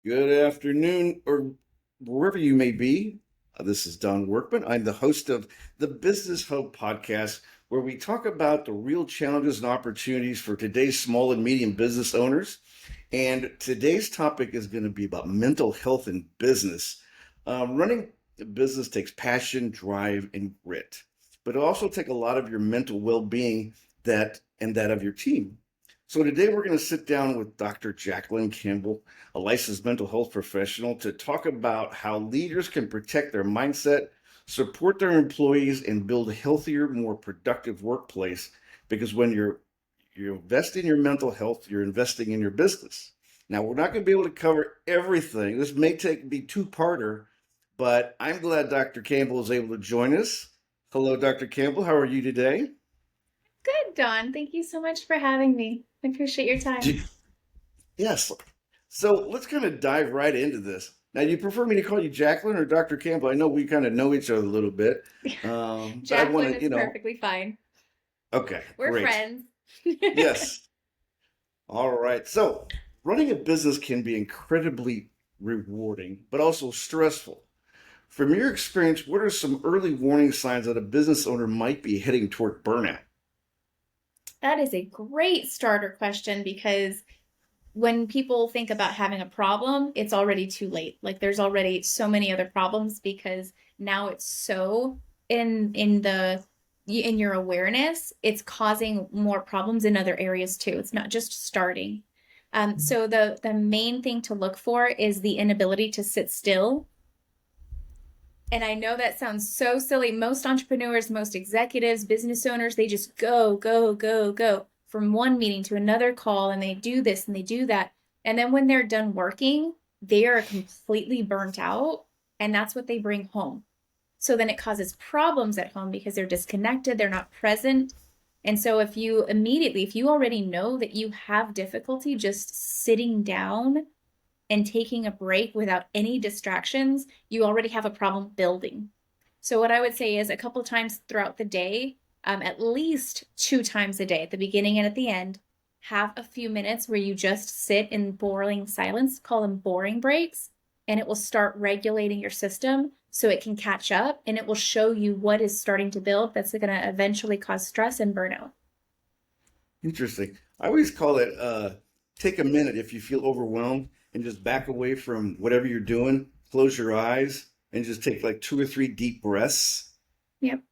Good afternoon, or wherever you may be. This is Don Workman. I'm the host of the Business Hub podcast, where we talk about the real challenges and opportunities for today's small and medium business owners. And today's topic is going to be about mental health in business. Running a business takes passion, drive, and grit, but it also takes a lot of your mental well-being that of your team. So today we're going to sit down with Dr. Jacqueline Campbell, a licensed mental health professional, to talk about how leaders can protect their mindset, support their employees, and build a healthier, more productive workplace. Because when you invest in your mental health, you're investing in your business. Now, we're not going to be able to cover everything. This may be two-parter, but I'm glad Dr. Campbell is able to join us. Hello, Dr. Campbell. How are you today? Good, Dawn. Thank you so much for having me. I appreciate your time. Yes. So let's kind of dive right into this. Now, you prefer me to call you Jacqueline or Dr. Campbell? I know we kind of know each other a little bit, but I want Jacqueline to, is perfectly fine. okay, We're great. friends. Yes. All right. So running a business can be incredibly rewarding, but also stressful. From your experience, what are some early warning signs that a business owner might be heading toward burnout? That is a great starter question because when people think about having a problem, it's already too late. Like there's already so many other problems because now it's so in your awareness, it's causing more problems in other areas too. It's not just starting. So the main thing to look for is the inability to sit still. And I know that sounds so silly. Most entrepreneurs, most executives, business owners, they just go, go, go, go from one meeting to another call, and they do this and they do that. And then when they're done working, they are completely burnt out, and that's what they bring home. So then it causes problems at home because they're disconnected, they're not present. And so if you already know that you have difficulty just sitting down and taking a break without any distractions, you already have a problem building. So, what I would say is a couple of times throughout the day, at least 2 times a day, at the beginning and at the end, have a few minutes where you just sit in boring silence, call them boring breaks, and it will start regulating your system so it can catch up and it will show you what is starting to build that's going to eventually cause stress and burnout. Interesting. I always call it take a minute if you feel overwhelmed and just back away from whatever you're doing, close your eyes, and just take like two or three deep breaths. Yep.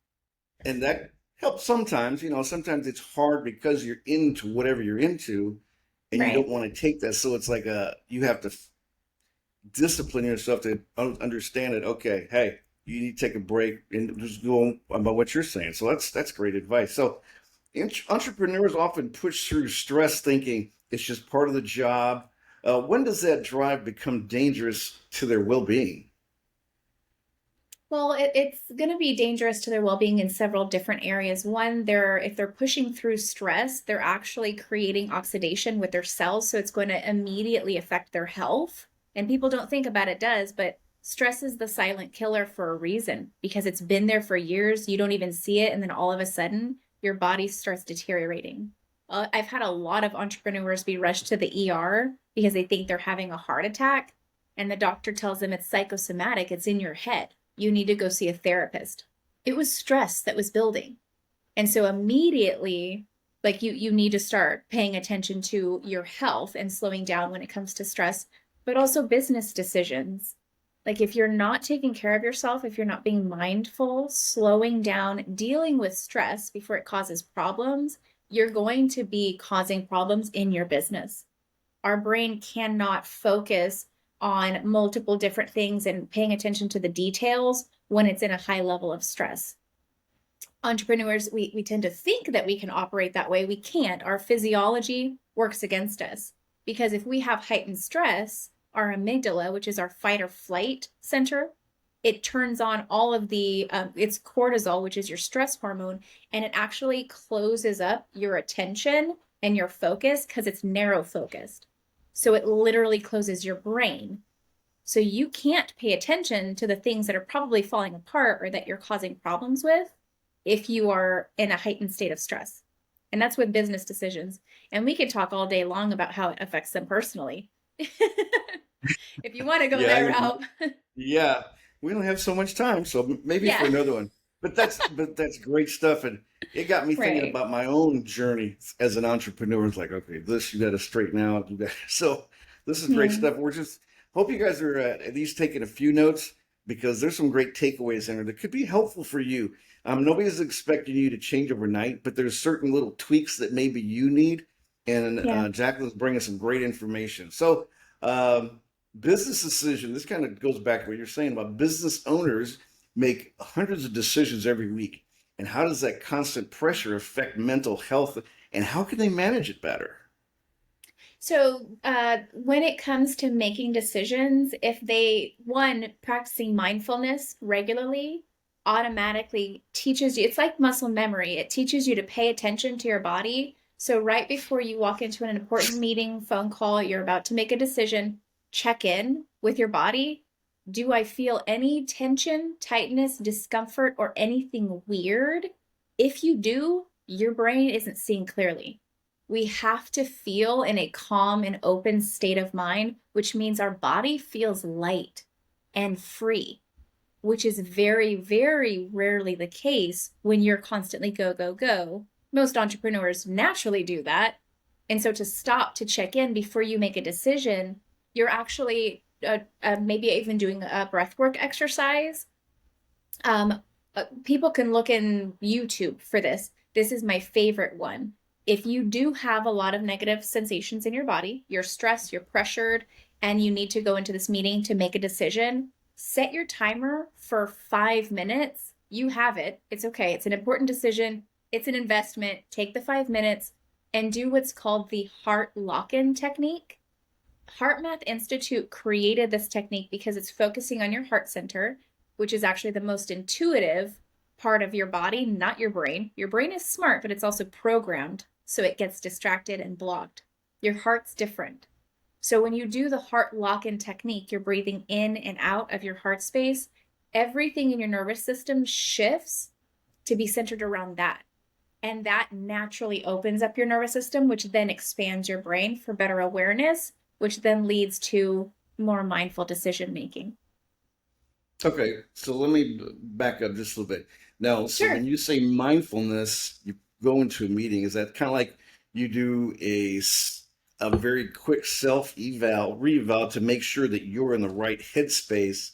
And that helps sometimes. Sometimes it's hard because you're into whatever you're into and you don't Right. want to take that. So it's like you have to discipline yourself to understand it. Okay, hey, you need to take a break and just go on about what you're saying. So that's great advice. So entrepreneurs often push through stress thinking it's just part of the job. When does that drive become dangerous to their well-being? Well, it's going to be dangerous to their well-being in several different areas. One, if they're pushing through stress, they're actually creating oxidation with their cells, so it's going to immediately affect their health. And people don't think about it does, but stress is the silent killer for a reason because it's been there for years. You don't even see it, and then all of a sudden, your body starts deteriorating. I've had a lot of entrepreneurs be rushed to the ER because they think they're having a heart attack, and the doctor tells them it's psychosomatic, it's in your head, you need to go see a therapist. It was stress that was building. And so immediately, like you need to start paying attention to your health and slowing down when it comes to stress, but also business decisions. Like if you're not taking care of yourself, if you're not being mindful, slowing down, dealing with stress before it causes problems, you're going to be causing problems in your business. Our brain cannot focus on multiple different things and paying attention to the details when it's in a high level of stress. Entrepreneurs, we tend to think that we can operate that way. We can't. Our physiology works against us because if we have heightened stress, our amygdala, which is our fight or flight center, it turns on all of it's cortisol, which is your stress hormone, and it actually closes up your attention and your focus because it's narrow focused. So it literally closes your brain. So you can't pay attention to the things that are probably falling apart or that you're causing problems with if you are in a heightened state of stress. And that's with business decisions. And we could talk all day long about how it affects them personally. if you want to go Yeah, that route. yeah. We don't have so much time, so maybe for Yeah, another one. But that's great stuff, and it got me thinking right. about my own journey as an entrepreneur. It's like, okay, this you got to straighten out. So this is great Yeah. stuff. We're just hope you guys are at least taking a few notes because there's some great takeaways in there that could be helpful for you. Nobody's expecting you to change overnight, but there's certain little tweaks that maybe you need, and Yeah. Jacqueline's bringing some great information. So. Um, Business decision. This kind of goes back to what you're saying about business owners make hundreds of decisions every week. And how does that constant pressure affect mental health and how can they manage it better? So, when it comes to making decisions, if they, one, practicing mindfulness regularly automatically teaches you, it's like muscle memory. It teaches you to pay attention to your body. So, right before you walk into an important meeting, phone call, you're about to make a decision, check in with your body. Do I feel any tension, tightness, discomfort, or anything weird? If you do, your brain isn't seeing clearly. We have to feel in a calm and open state of mind, which means our body feels light and free, which is very, very rarely the case when you're constantly go, go, go. Most entrepreneurs naturally do that. And so to stop to check in before you make a decision, you're actually maybe even doing a breathwork exercise. Um, People can look in YouTube for this. This is my favorite one. If you do have a lot of negative sensations in your body, you're stressed, you're pressured, and you need to go into this meeting to make a decision, set your timer for 5 minutes. You have it. It's okay. It's an important decision. It's an investment. Take the 5 minutes and do what's called the heart lock-in technique. HeartMath Institute created this technique because it's focusing on your heart center, which is actually the most intuitive part of your body, not your brain. Your brain is smart, but it's also programmed, so it gets distracted and blocked. Your heart's different. So when you do the heart lock-in technique, you're breathing in and out of your heart space. Everything in your nervous system shifts to be centered around that. And that naturally opens up your nervous system, which then expands your brain for better awareness, which then leads to more mindful decision making. Okay, so let me back up just a little bit. Now, so when Sure. you say mindfulness, you go into a meeting, is that kind of like you do a very quick self eval, re-eval to make sure that you're in the right headspace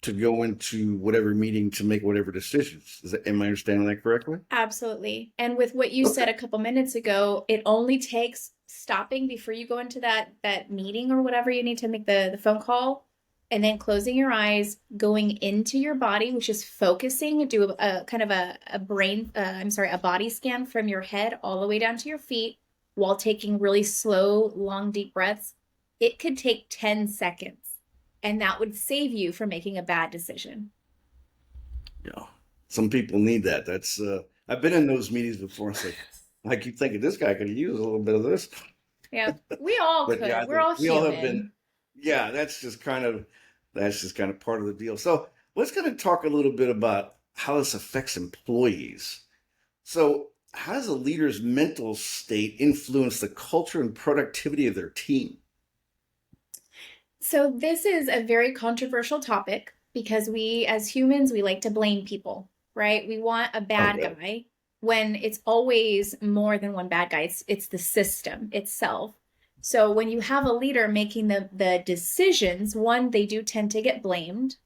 to go into whatever meeting to make whatever decisions? Am I understanding that correctly? Absolutely. And with what you Okay. said a couple minutes ago, it only takes stopping before you go into that meeting or whatever you need to make the phone call, and then closing your eyes, going into your body, which is focusing, do a kind of a brain, I'm sorry, a body scan from your head all the way down to your feet while taking really slow, long, deep breaths. It could take 10 seconds, and that would save you from making a bad decision. Yeah. Some people need that. I've been in those meetings before. It's like I keep thinking this guy could use a little bit of this. Yeah, we all But yeah, could. I We're think all we all have been. human. Yeah, that's just kind of part of the deal. So let's kind of talk a little bit about how this affects employees. So how does a leader's mental state influence the culture and productivity of their team? So this is a very controversial topic because we as humans, we like to blame people, right? We want a Oh bad yeah. guy when it's always more than one bad guy. It's the system itself. So when you have a leader making the decisions, one, they do tend to get blamed,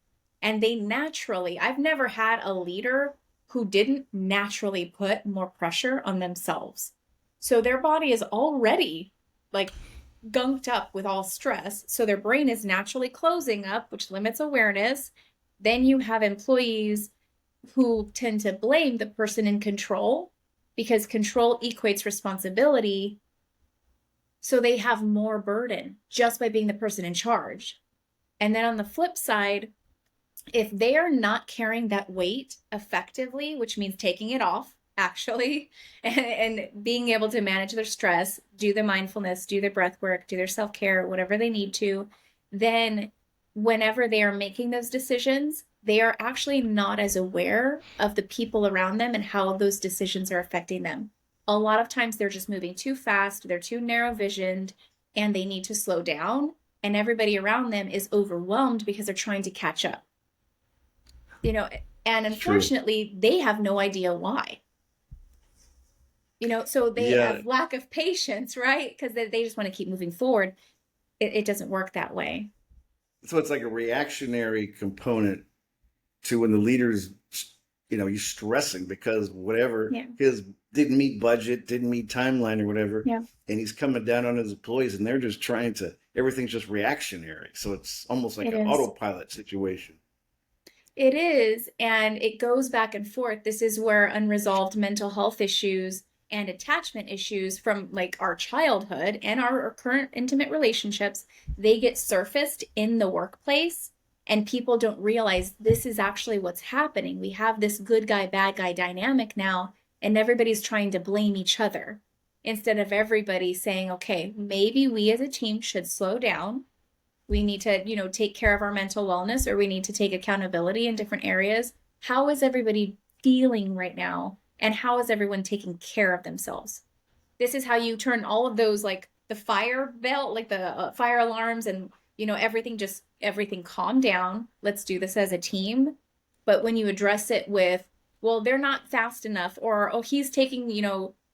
and they naturally, I've never had a leader who didn't naturally put more pressure on themselves. So their body is already like gunked up with all stress. So their brain is naturally closing up, which limits awareness. Then you have employees who tend to blame the person in control because control equates responsibility. So they have more burden just by being the person in charge. And then on the flip side, if they are not carrying that weight effectively, which means taking it off actually, and being able to manage their stress, do the mindfulness, do their breath work, do their self-care, whatever they need to, then whenever they are making those decisions, they are actually not as aware of the people around them and how those decisions are affecting them. A lot of times they're just moving too fast, they're too narrow visioned, and they need to slow down. and everybody around them is overwhelmed because they're trying to catch up, you know, and It's true. unfortunately, they have no idea why. So they Yeah. have lack of patience, right? Because they just want to keep moving forward. It doesn't work that way. So it's like a reactionary component to when the leader's, he's stressing because whatever Yeah. his didn't meet budget, didn't meet timeline or whatever, Yeah. and he's coming down on his employees and they're just trying to, everything's just reactionary. So it's almost like It an is. autopilot situation. It is, and it goes back and forth. This is where unresolved mental health issues and attachment issues from like our childhood and our current intimate relationships, they get surfaced in the workplace, and people don't realize this is actually what's happening. We have this good guy, bad guy dynamic now, and everybody's trying to blame each other instead of everybody saying, okay, maybe we as a team should slow down. We need to, take care of our mental wellness, or we need to take accountability in different areas. How is everybody feeling right now? And how is everyone taking care of themselves? This is how you turn all of those, like the fire bell, like the fire alarms, and, everything calm down. Let's do this as a team. But when you address it with, well, they're not fast enough, or, oh, he's taking,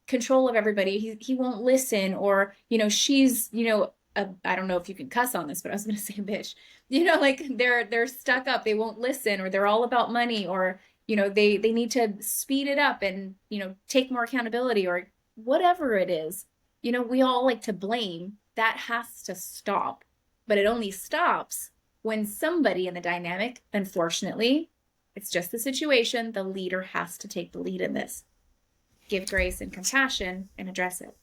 control of everybody. He won't listen, or, she's, I don't know if you can cuss on this, but I was going to say bitch. Like they're stuck up. They won't listen, or they're all about money, or they need to speed it up and take more accountability, or whatever it is. We all like to blame. That has to stop, but it only stops when somebody in the dynamic, unfortunately, it's just the situation. The leader has to take the lead in this, give grace and compassion, and address it.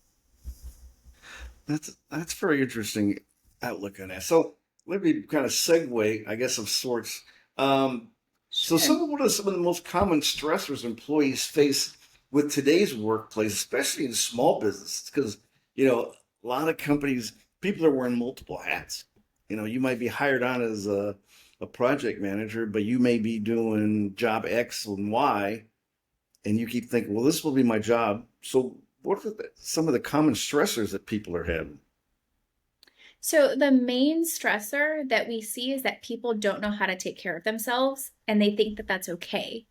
That's very interesting outlook on that. So let me kind of segue, I guess, of sorts. Um, so Sure. what are some of the most common stressors employees face with today's workplace, especially in small business? Because, a lot of companies, people are wearing multiple hats. You might be hired on as a project manager, but you may be doing job X and Y, and you keep thinking, well, this will be my job. So what are some of the common stressors that people are having? So, the main stressor that we see is that people don't know how to take care of themselves, and they think that that's okay.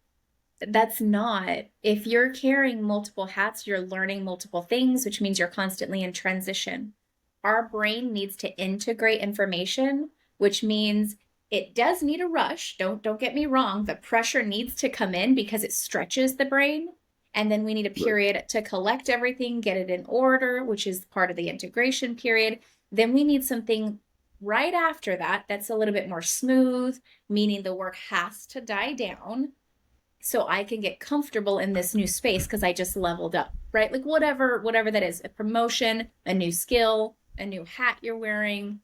That's not. If you're carrying multiple hats, you're learning multiple things, which means you're constantly in transition. Our brain needs to integrate information, which means it does need a rush. Don't get me wrong. The pressure needs to come in because it stretches the brain. And then we need a Right. period to collect everything, get it in order, which is part of the integration period. Then we need something right after that that's a little bit more smooth, meaning the work has to die down so I can get comfortable in this new space because I just leveled up, right? Like whatever that is, a promotion, a new skill, a new hat you're wearing.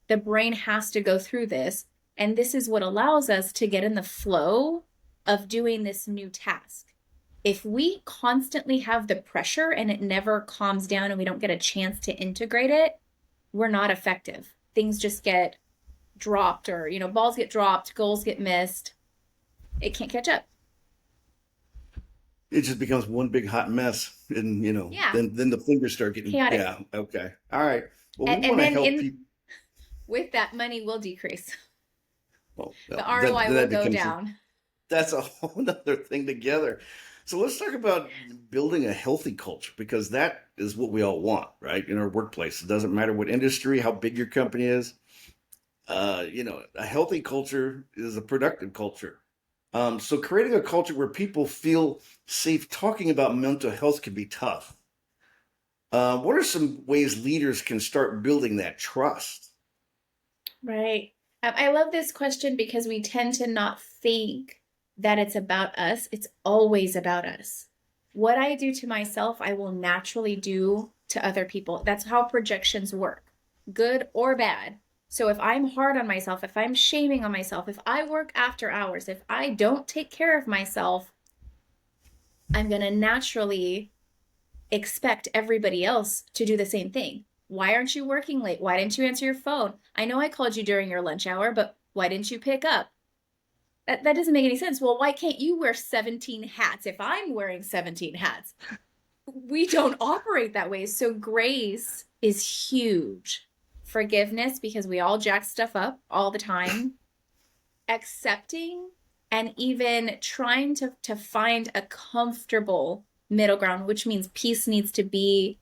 The brain has to go through this. And this is what allows us to get in the flow of doing this new task. If we constantly have the pressure and it never calms down and we don't get a chance to integrate it, we're not effective. Things just get dropped, or, balls get dropped, goals get missed. It can't catch up. It just becomes one big hot mess, and Yeah, then the fingers start getting, chaotic. yeah, okay, all right. Well, we And want to then help in people. with that, money will decrease. Well, The well, ROI will that go becomes down. that's a whole nother thing together. So let's talk about building a healthy culture, because that is what we all want, right? In our workplace, it doesn't matter what industry, how big your company is. A healthy culture is a productive culture. So creating a culture where people feel safe talking about mental health can be tough. What are some ways leaders can start building that trust? Right. I love this question because we tend to not think that it's about us. It's always about us. What I do to myself, I will naturally do to other people. That's how projections work, good or bad. So if I'm hard on myself, if I'm shaming on myself, if I work after hours, if I don't take care of myself, I'm going to naturally expect everybody else to do the same thing. Why aren't you working late? Why didn't you answer your phone? I know I called you during your lunch hour, but why didn't you pick up? That doesn't make any sense. Well, why can't you wear 17 hats if I'm wearing 17 hats? We don't operate that way. So grace is huge. forgiveness, because we all jack stuff up all the time, accepting, and even trying to find a comfortable middle ground, which means peace needs to be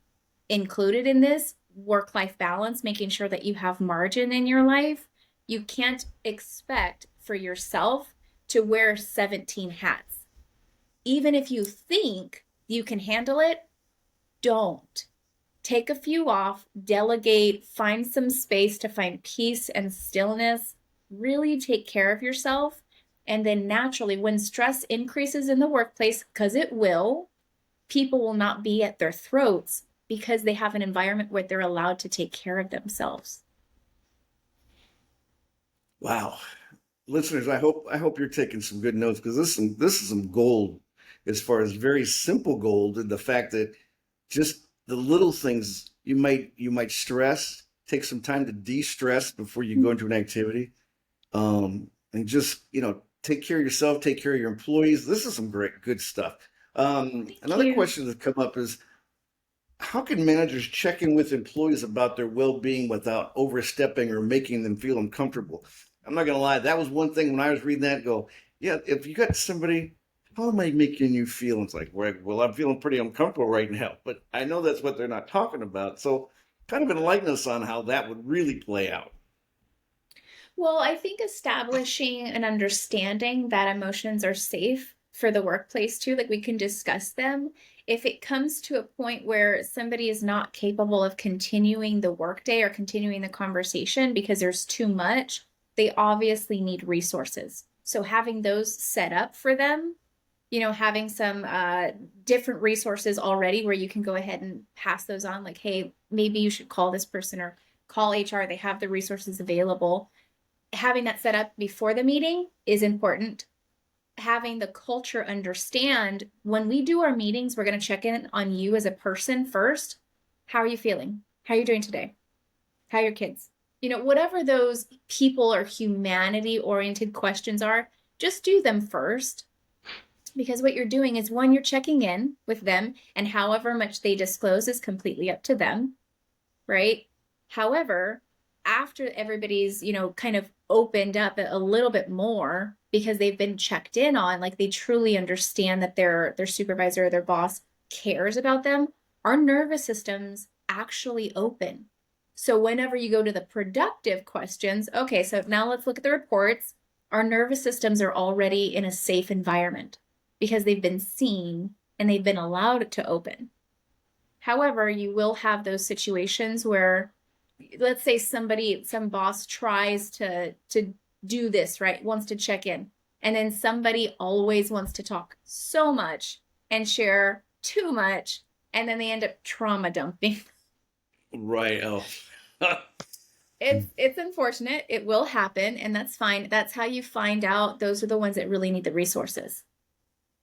included in this work-life balance, making sure that you have margin in your life. You can't expect for yourself to wear 17 hats. Even if you think you can handle it, don't. Take a few off, delegate, find some space to find peace and stillness, really take care of yourself. And then naturally, when stress increases in the workplace, because it will, people will not be at their throats because they have an environment where they're allowed to take care of themselves. Wow. Listeners, I hope you're taking some good notes, because this is some gold, as far as very simple gold, and the fact that just the little things you might stress, take some time to de-stress before you go into an activity. And just, take care of yourself, take care of your employees. This is some great good stuff. Thank Another you. question that's come up is, how can managers check in with employees about their well-being without overstepping or making them feel uncomfortable? I'm not gonna lie, that was one thing when I was reading that. Go, yeah, if you got somebody, how am I making you feel? It's like, well, I'm feeling pretty uncomfortable right now, but I know that's what they're not talking about. So, kind of enlighten us on how that would really play out. Well, I think establishing an understanding that emotions are safe for the workplace too, like we can discuss them. If it comes to a point where somebody is not capable of continuing the workday or continuing the conversation because there's too much, they obviously need resources. So having those set up for them, having some different resources already where you can go ahead and pass those on, like, hey, maybe you should call this person or call HR. They have the resources available. Having that set up before the meeting is important. Having the culture understand when we do our meetings, we're going to check in on you as a person first. How are you feeling? How are you doing today? How are your kids? Whatever those people or humanity oriented questions are, just do them first. Because what you're doing is, one, you're checking in with them, and however much they disclose is completely up to them, right? However, after everybody's, kind of opened up a little bit more because they've been checked in on, like they truly understand that their supervisor or their boss cares about them, our nervous systems actually open. So whenever you go to the productive questions, okay, so now let's look at the reports. Our nervous systems are already in a safe environment because they've been seen and they've been allowed to open. However, you will have those situations where, let's say some boss tries to do this, right? Wants to check in. And then somebody always wants to talk so much and share too much. And then they end up trauma dumping. Right. Oh. It's unfortunate. It will happen, and that's fine. That's how you find out those are the ones that really need the resources.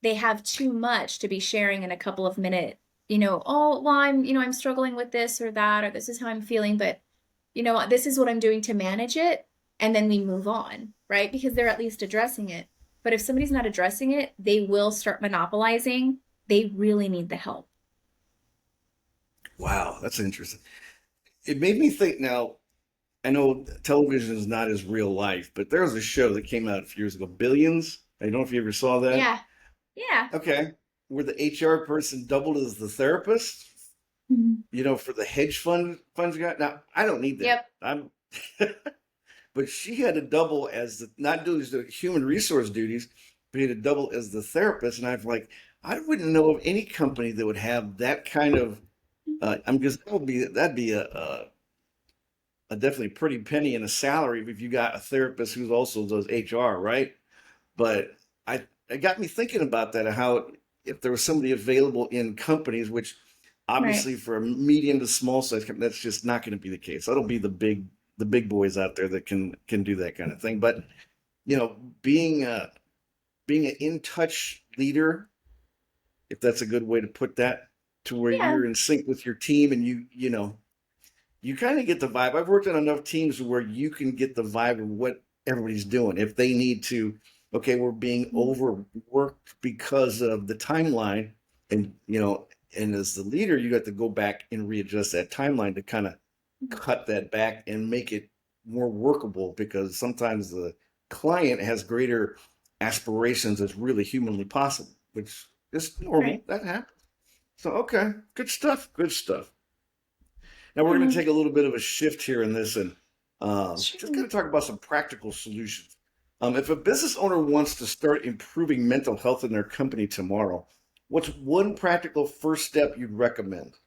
They have too much to be sharing in a couple of minutes. Oh, well, I'm struggling with this or that, or this is how I'm feeling, but this is what I'm doing to manage it. And then we move on, right? Because they're at least addressing it. But if somebody's not addressing it, they will start monopolizing. They really need the help. Wow, that's interesting. It made me think now. I know television is not as real life, but there was a show that came out a few years ago, Billions. I don't know if you ever saw that. Yeah. Yeah. Okay. Where the HR person doubled as the therapist, Mhm. for the hedge funds guy. Now, I don't need that. Yep. I'm but she had to double as not do the human resource duties, but he had to double as the therapist. And I'm like, I wouldn't know of any company that would have that kind of I'm just that'd be a definitely pretty penny in a salary if you got a therapist who's also does HR, right? But it got me thinking about that, how if there was somebody available in companies, which Right. obviously for a medium to small size company, that's just not going to be the case. That'll be the big boys out there that can do that kind of thing. But you know, being being an in touch leader, if that's a good way to put that, to where Yeah. you're in sync with your team and you kind of get the vibe. I've worked on enough teams where you can get the vibe of what everybody's doing. If they need to, okay, we're being overworked because of the timeline, and and as the leader, you got to go back and readjust that timeline to kind of cut that back and make it more workable, because sometimes the client has greater aspirations as really humanly possible, which is normal. Right. That happens. So, okay, good stuff. Good stuff. Now we're going to Yeah. take a little bit of a shift here in this, and just Sure. going to talk about some practical solutions. If a business owner wants to start improving mental health in their company tomorrow, what's one practical first step you'd recommend?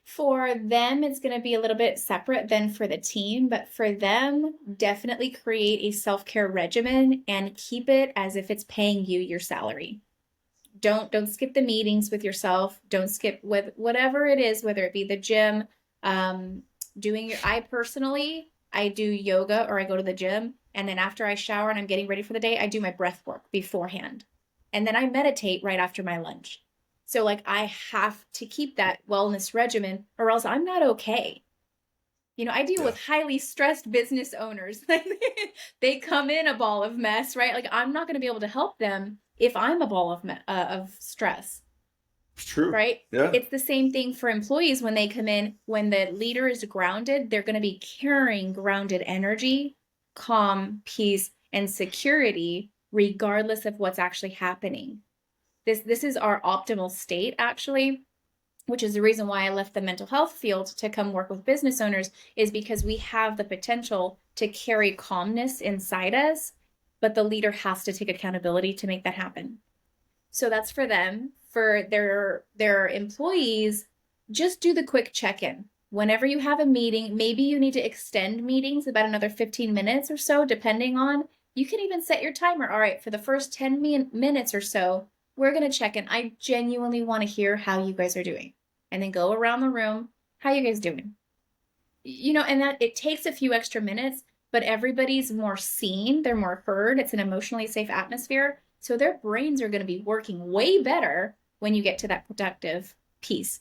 For them, it's going to be a little bit separate than for the team, but for them, definitely create a self-care regimen and keep it as if it's paying you your salary. Don't skip the meetings with yourself. Don't skip with whatever it is, whether it be the gym, um, doing your. I personally, I do yoga or I go to the gym, and then after I shower and I'm getting ready for the day, I do my breath work beforehand, and then I meditate right after my lunch. So like I have to keep that wellness regimen, or else I'm not okay. I deal Yeah, with highly stressed business owners. They come in a ball of mess, right? Like I'm not going to be able to help them if I'm a ball of stress, it's true. right? Yeah. It's the same thing for employees when they come in. When the leader is grounded, they're going to be carrying grounded energy, calm, peace, and security, regardless of what's actually happening. This is our optimal state, actually, which is the reason why I left the mental health field to come work with business owners, is because we have the potential to carry calmness inside us, but the leader has to take accountability to make that happen. So that's for them. For their employees, just do the quick check-in. Whenever you have a meeting, maybe you need to extend meetings about another 15 minutes or so, depending on, you can even set your timer. All right, for the first 10 minutes or so, we're going to check in. I genuinely want to hear how you guys are doing. And then go around the room. How you guys doing? And that it takes a few extra minutes, but everybody's more seen, they're more heard. It's an emotionally safe atmosphere. So their brains are going to be working way better when you get to that productive piece.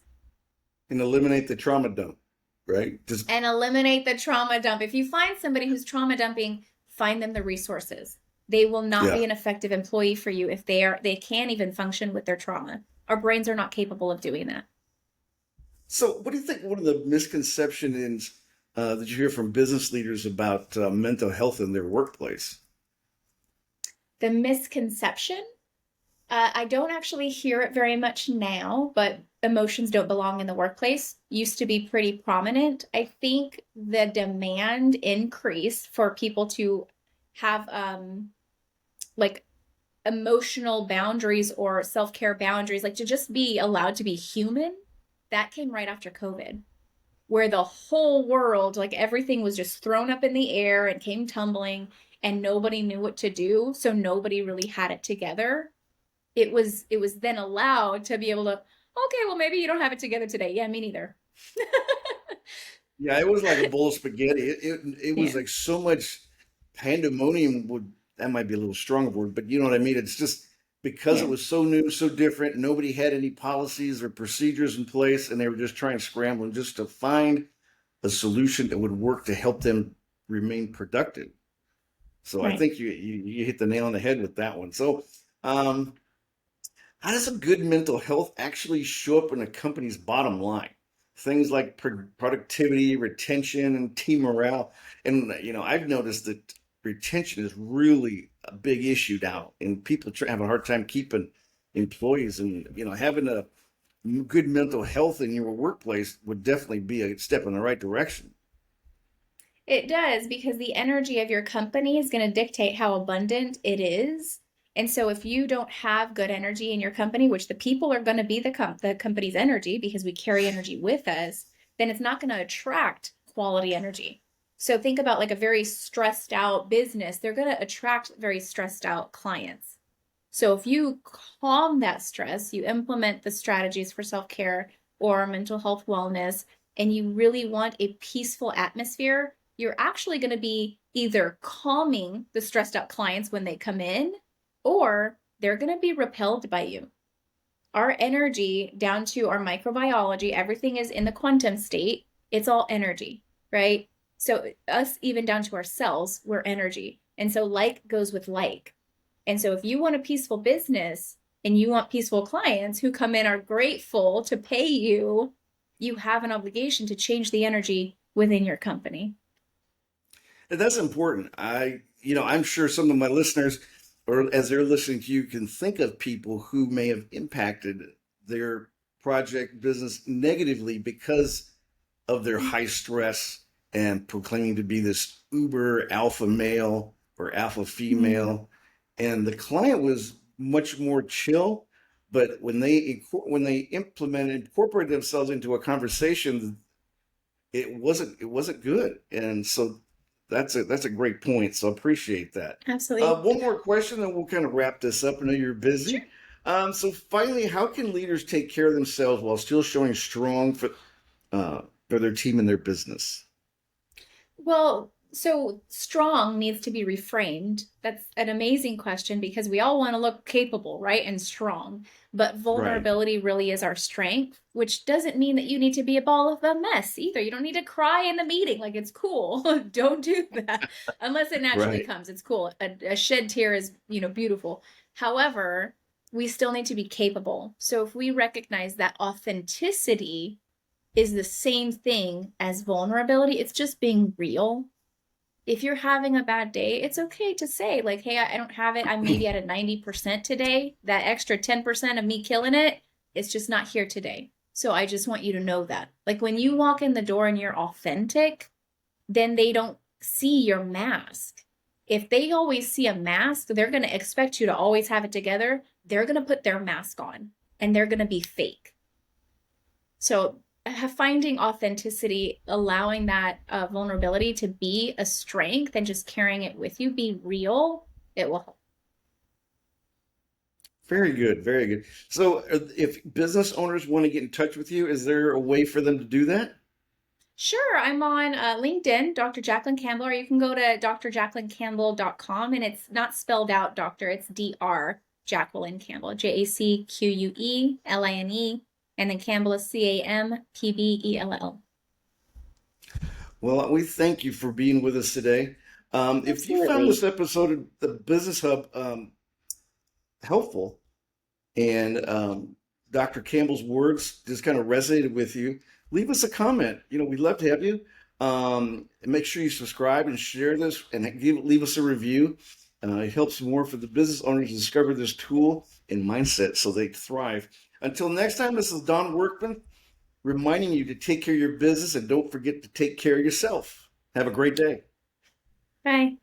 And eliminate the trauma dump, right? Just And eliminate the trauma dump. If you find somebody who's trauma dumping, find them the resources. They will not yeah. be an effective employee for you if they can't even function with their trauma. Our brains are not capable of doing that. So, what do you think one of the misconceptions is that you hear from business leaders about mental health in their workplace? The misconception, I don't actually hear it very much now, but emotions don't belong in the workplace used to be pretty prominent. I think the demand increase for people to have like emotional boundaries or self-care boundaries, like to just be allowed to be human, that came right after COVID, where the whole world, like everything was just thrown up in the air and came tumbling and nobody knew what to do. So nobody really had it together. It was then allowed to be able to, okay, well maybe you don't have it together today. Yeah, me neither. Yeah, it was like a bowl of spaghetti. It was Yeah. like so much pandemonium. Would that might be a little strong word, but you know what I mean? It's just because it Yeah. was so new, so different. Nobody had any policies or procedures in place, and they were just trying scrambling just to find a solution that would work to help them remain productive. So I Right. think you hit the nail on the head with that one. So, um, how does a good mental health actually show up in a company's bottom line? Things like productivity, retention, and team morale. And I've noticed that retention is really a big issue now, and people have a hard time keeping employees. And having a good mental health in your workplace would definitely be a step in the right direction. It does, because the energy of your company is going to dictate how abundant it is. And so if you don't have good energy in your company, which the people are going to be the company's energy because we carry energy with us, then it's not going to attract quality energy. So think about like a very stressed out business, they're going to attract very stressed out clients. So if you calm that stress, you implement the strategies for self-care or mental health wellness, and you really want a peaceful atmosphere, you're actually going to be either calming the stressed out clients when they come in, or they're going to be repelled by you. Our energy, down to our microbiology, everything is in the quantum state. It's all energy, right? So us, even down to our cells, we're energy. And so like goes with like. And so if you want a peaceful business and you want peaceful clients who come in are grateful to pay you, you have an obligation to change the energy within your company. And that's important. I'm sure some of my listeners, or as they're listening to you, can think of people who may have impacted their project business negatively because of their high stress and proclaiming to be this uber alpha male or alpha Mhm. female. And the client was much more chill, but when they incorporated themselves into a conversation, it wasn't good. And so that's a great point. So I appreciate that. Absolutely. One more question, then we'll kind of wrap this up. I know you're Sure. busy. So finally, how can leaders take care of themselves while still showing strong for their team and their business? Well, so strong needs to be reframed. That's an amazing question because we all want to look capable, right? And strong. But Right. vulnerability really is our strength, which doesn't mean that you need to be a ball of a mess either. You don't need to cry in the meeting. Like it's cool. Don't do that unless it naturally Right. comes. It's cool. A shed tear is, beautiful. However, we still need to be capable. So if we recognize that authenticity is the same thing as vulnerability. It's just being real. If you're having a bad day, it's okay to say, like, hey, I don't have it. I'm maybe at a 90% today. That extra 10% of me killing it, it's just not here today. So I just want you to know that. Like when you walk in the door and you're authentic, then they don't see your mask. If they always see a mask, they're going to expect you to always have it together. They're going to put their mask on and they're going to be fake. So finding authenticity, allowing that vulnerability to be a strength and just carrying it with you, be real, it will help. Very good. Very good. So if business owners want to get in touch with you, is there a way for them to do that? Sure, I'm on LinkedIn, Dr. Jacqueline Campbell, or you can go to drjacquelinecampbell.com and it's not spelled out doctor, it's Dr. Jacqueline Campbell, Jacqueline, and then Campbell is Campbell. Well, we thank you for being with us today. If you found Absolutely. this episode of the Business Hub helpful, and Dr. Campbell's words just kind of resonated with you, leave us a comment. We'd love to have you. And make sure you subscribe and share this and leave us a review. It helps more for the business owners to discover this tool and mindset so they thrive. Until next time, this is Don Workman reminding you to take care of your business and don't forget to take care of yourself. Have a great day. Bye.